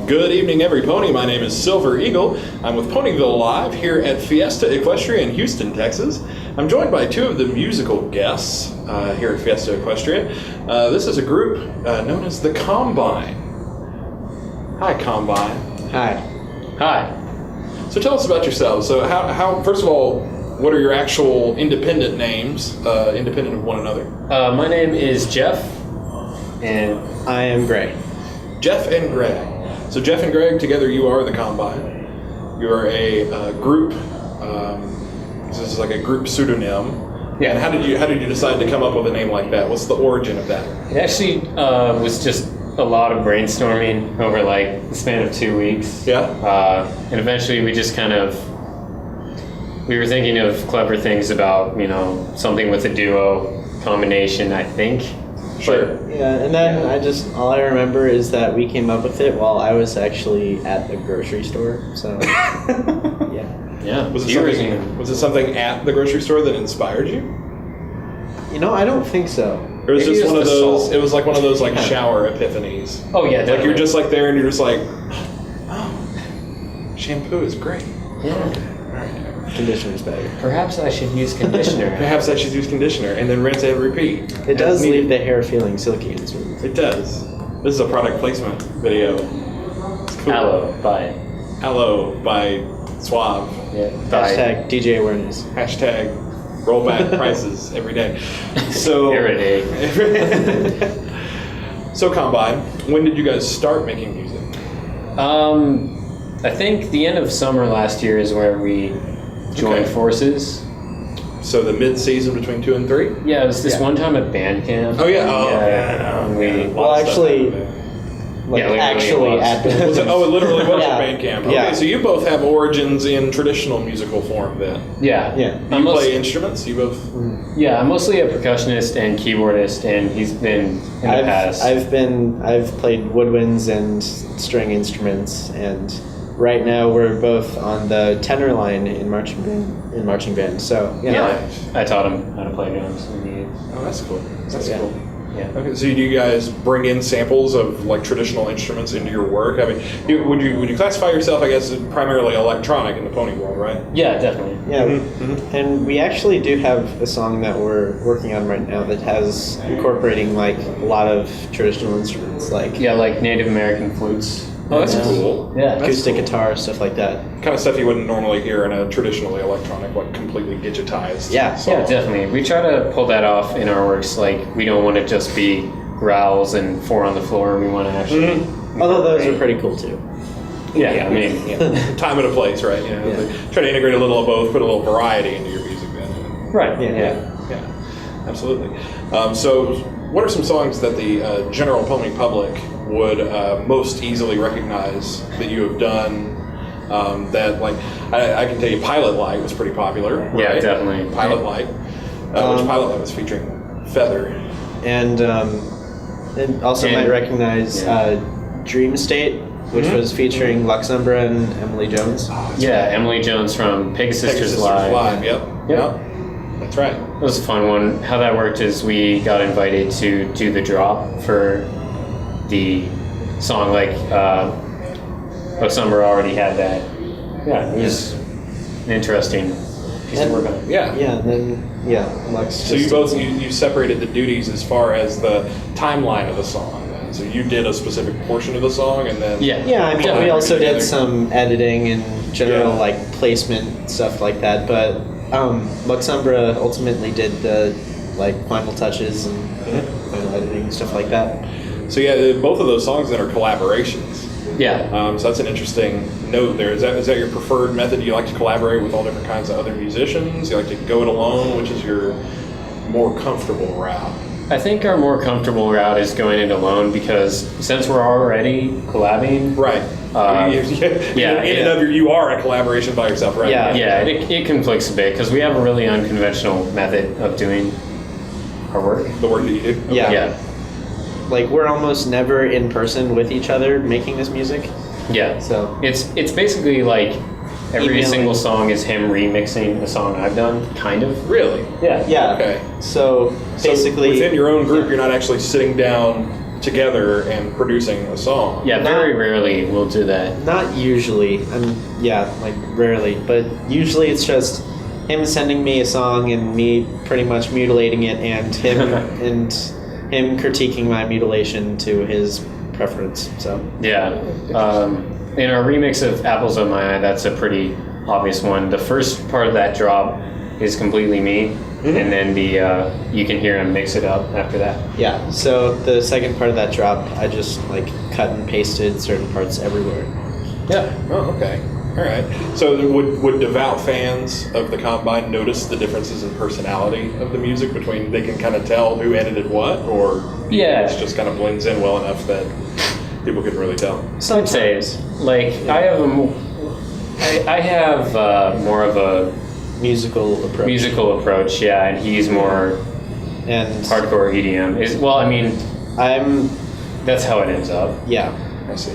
Good evening, every pony. My name is Silver Eagle. I'm with Ponyville Live here at Fiesta, Equestria in Houston, Texas. I'm joined by two of the musical guests here at Fiesta Equestria. This is a group known as the Combine. Hi, Combine. Hi. Hi. So tell us about yourselves. So how first of all, what are your actual independent names, independent of one another? My name is Jeff, and I am Gray. Jeff and Greg. So Jeff and Greg, together you are the Combine. You are a group. This is like a group pseudonym. Yeah. And how did you decide to come up with a name like that? What's the origin of that? it actually was just a lot of brainstorming over like the span of 2 weeks. Yeah. And eventually we just we were thinking of clever things about, something with a duo combination, I think. Sure. Yeah, and then all I remember is that we came up with it while I was actually at the grocery store. So, yeah. Yeah. Was it something at the grocery store that inspired you? I don't think so. Or was it Maybe just it one was of the those? salt. It was like one of those like shower epiphanies. Oh yeah, definitely. Like you're just like there and you're just like, oh, shampoo is great. Yeah. All right. Conditioner's better. Perhaps I should use conditioner. Perhaps I should use conditioner and then rinse and repeat. It does As needed. leave the hair feeling silky and smooth. It does. This is a product placement video. It's cool. Aloe by Suave. Yeah. Hashtag DJ awareness. Hashtag rollback prices every day. So Every day. So Combine, when did you guys start making music? I think the end of summer last year is where we joined forces. So the mid-season between 2 and 3? Yeah, it was this one time at band camp. Oh yeah. Oh Yeah. yeah. Well, actually, literally at was. the Was it, it literally was Yeah. a band camp. Okay, Yeah. so you both have origins in traditional musical form then. Yeah. Yeah. You play instruments? You both? Yeah, I'm mostly a percussionist and keyboardist, and he's been in the past. I've played woodwinds and string instruments, and right now we're both on the tenor line in marching band. So yeah, I taught him how to play drums. Oh, that's cool. That's Yeah. cool. Yeah. Okay, so do you guys bring in samples of like traditional instruments into your work? I mean, would you classify yourself, I guess, as primarily electronic in the pony world, right? Yeah, definitely. Yeah, Mm-hmm. and we actually do have a song that we're working on right now that has incorporating like a lot of traditional instruments, like Yeah, like Native American flutes. Oh, that's Yeah. cool. Yeah. acoustic guitar, stuff like that. Kind of stuff you wouldn't normally hear in a traditionally electronic, like completely digitized. Yeah. song. Yeah, definitely. We try to pull that off in our works. Like, we don't want to just be growls and 4 on the floor. We want to actually. Although those are pretty cool too. Yeah, I mean, Time and a place, right? You know, Yeah. try to integrate a little of both, put a little variety into your music then. right. Yeah. Yeah, absolutely. So, what are some songs that the general pony public would most easily recognize that you have done? That, like, I can tell you, Pilot Light was pretty popular. Yeah, right? definitely. Pilot Light, which Pilot Light was featuring Feather. And also And- might recognize Dream State, which was featuring Luxumbra and Emily Jones. Yeah, Emily Jones from Pegasus Live. Yep. That's right. That was a fun one. How that worked is we got invited to do the drop for the song. Like, Summer already had that. Yeah, it was an interesting piece of work on it. Yeah. Yeah, and then Lux. So you both you separated the duties as far as the timeline of the song. Then. So you did a specific portion of the song, and then Yeah. Yeah, I mean, we also together. did some editing and general Yeah. like placement stuff like that. But Luxumbra ultimately did the like final touches and final editing stuff like that. So yeah, both of those songs then are collaborations. Yeah. So that's an interesting note there. Is that your preferred method? Do you like to collaborate with all different kinds of other musicians? You like to go it alone, which is your more comfortable route? I think our more comfortable route is going it alone because since we're already collabing, Right. You are a collaboration by yourself, right? yeah, it conflicts a bit because we have a really unconventional method of doing our work. The work that you do. Okay. Yeah. Like we're almost never in person with each other making this music. Yeah. So It's basically like every Emailing. single song is him remixing a song I've done, kind of. Really? Yeah. yeah. Okay. So basically, within your own group, you're not actually sitting down together and producing a song. Yeah, very rarely we'll do that. Not usually. Like rarely, but usually it's just him sending me a song and me pretty much mutilating it, and him critiquing my mutilation to his preference. So Yeah. In our remix of Apples on My Eye, that's a pretty obvious one. The first part of that drop is completely me, and then you can hear him mix it up after that. yeah. So the second part of that drop, I just like cut and pasted certain parts everywhere. Yeah. Oh, okay. All right. So would devout fans of the Combine notice the differences in personality of the music between, they can kind of tell who edited what, or Yeah. it just kind of blends in well enough that people can really tell? I'd say, like, I have more of a Musical approach. musical approach, yeah, and he's more And hardcore EDM. I'm That's how it ends up. yeah. I see.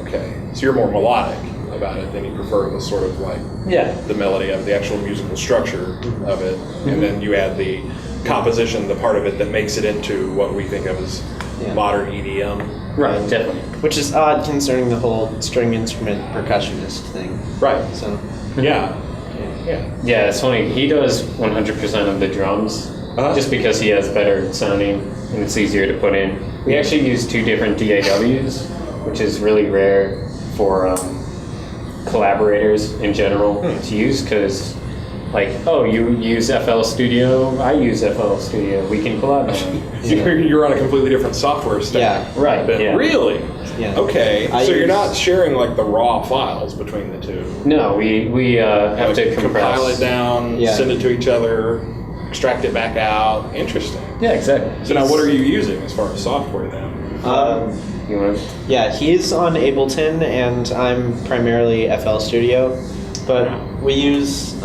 Okay. So you're more melodic about it than you prefer the sort of like Yeah. the melody of the actual musical structure of it, and then you add the composition, the part of it that makes it into what we think of as Yeah. modern EDM. Right, definitely. Which is odd concerning the whole string instrument percussionist thing. Right. So Yeah. Yeah. Yeah, it's funny. He does 100% of the drums, just because he has better sounding and it's easier to put in. We actually use 2 different DAWs, which is really rare for collaborators in general to use, because, like, oh, you use FL Studio, I use FL Studio, we can collaborate. You're on a completely different software stack. Yeah. Right, But yeah. Really? Yeah. Okay. I So you're use- not sharing like the raw files between the two. No, we have to compress. Compile it down, Yeah. send it to each other, extract it back out. Interesting. Yeah, exactly. So now, what are you using as far as software then? You want to? Yeah, he's on Ableton and I'm primarily FL Studio, but we use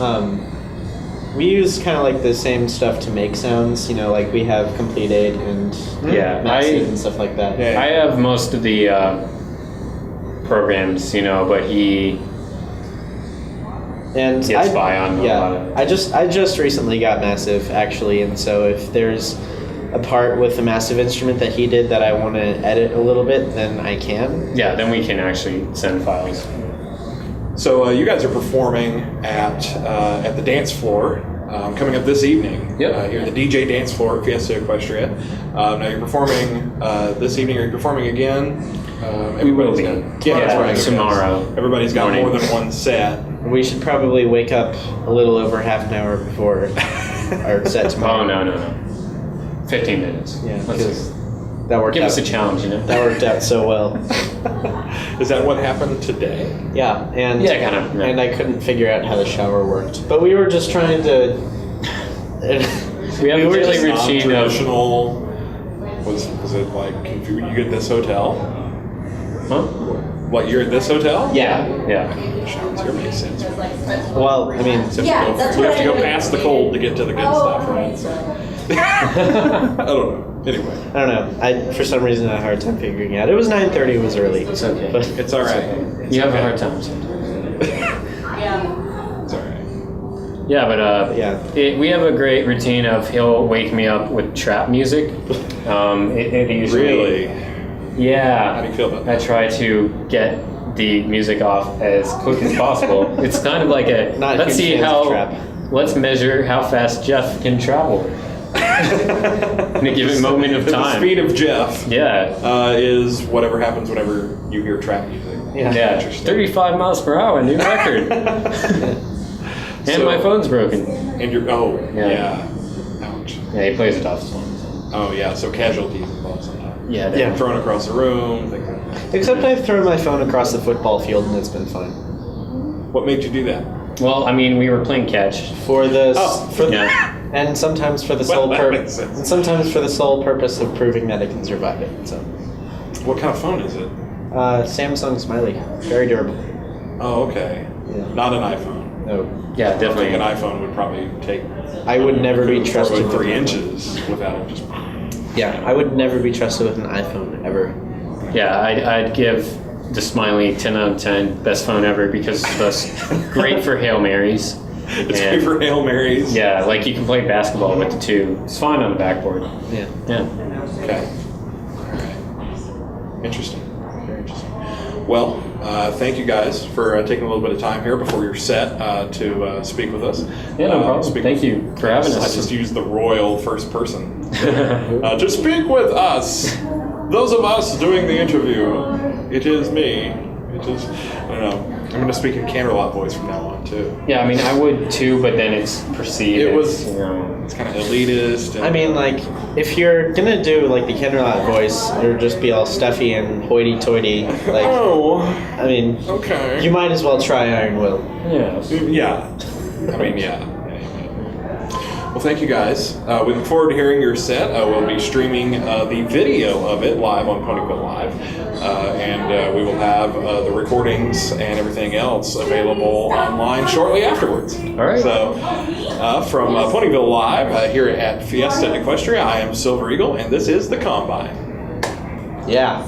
kind of like the same stuff to make sounds. You know, like we have Complete Aid and Yeah, Maxid and stuff like that. Yeah. I have most of the programs, but he And gets by on a lot of it. I just recently got Massive actually, and so if there's a part with a Massive instrument that he did that I want to edit a little bit, then I can. Yeah, then we can actually send files. So you guys are performing at the dance floor coming up this evening. Yep. Here at the DJ dance floor at Fiesta Equestria. Now you're performing this evening. Are you performing again? We will Everybody's be. got- Yeah, that's right. tomorrow. Everybody's got morning. more than one set. We should probably wake up a little over half an hour before our set tomorrow. Oh, no. 15 minutes. Yeah, Let's because that worked give out. us a challenge, That worked out so well. Is that what happened today? Yeah, and Yeah, kind of, yeah. And I couldn't figure out how the shower worked, but we were just trying to. We have a were daily just routine of. Non-traditional. Was it like if you get this hotel? Huh? What, you're at this hotel? Yeah. Yeah. The showers here makes sense. Well, I mean, So Yeah, you that's have what to I go do. past the cold to get to the good stuff, right? So. I don't know. Anyway, I don't know. I for some reason had a hard time figuring it out. It was 9:30. It was early. It's okay. But it's all right. You have a hard time sometimes. Yeah. It's all right. Yeah, but Yeah. we have a great routine of he'll wake me up with trap music. It usually. Really? Yeah. How do you feel about I that? try to get the music off as quick as possible. It's kind of like a Not let's huge see fans of how trap. let's measure how fast Jeff can travel in a given moment of The time. speed of Jeff Yeah. is whatever happens whenever you hear trap music. Yeah. Yeah. Interesting. 35 miles per hour, new record. And So- my phone's broken. And you're Yeah. yeah. Ouch. Yeah, he plays it off his phone. Oh yeah. So casualties involved sometimes. Yeah. Yeah. Thrown across the room. Things like that. Except I've thrown my phone across the football field and it's been fine. What made you do that? Well, I mean, we were playing catch. For the Oh. Yeah. and sometimes for the Well, sole that makes sense. and sometimes for the sole purpose of proving that it can survive it. So, What kind of phone is it? Samsung Smiley, very durable. Oh, okay. Yeah. Not an iPhone. No, Yeah, I think definitely. an iPhone would probably take I would never be trusted with 3 an iPhone. inches without it just. Yeah, I would never be trusted with an iPhone ever. Yeah, I'd give the Smiley 10 out of 10, best phone ever, because it's great for Hail Marys. It's And- great for Hail Marys. Yeah, like you can play basketball with the two. It's fine on the backboard. Yeah. Yeah. Okay. All right. Interesting. Very interesting. Well, thank you guys for taking a little bit of time here before your set to speak with us. Yeah, no problem. Thank you for having us. I just used the royal first person. To speak with us, those of us doing the interview, it is me. It is, I don't know. I'm going to speak in Canterlot voice from now on, too. Yeah, I mean, I would too, but then it's perceived. It's kind of elitist. And, I mean, like, if you're gonna do like the Kennerlot voice, it would just be all stuffy and hoity-toity. Like, I mean, okay. you might as well try Iron Will. Yeah. Yeah. I mean, yeah. Well, thank you guys. We look forward to hearing your set. We'll be streaming the video of it live on Ponyville Live. And we will have the recordings and everything else available online shortly afterwards. All right. So, from Ponyville Live here at Fiesta Equestria, I am Silver Eagle, and this is The Combine. Yeah.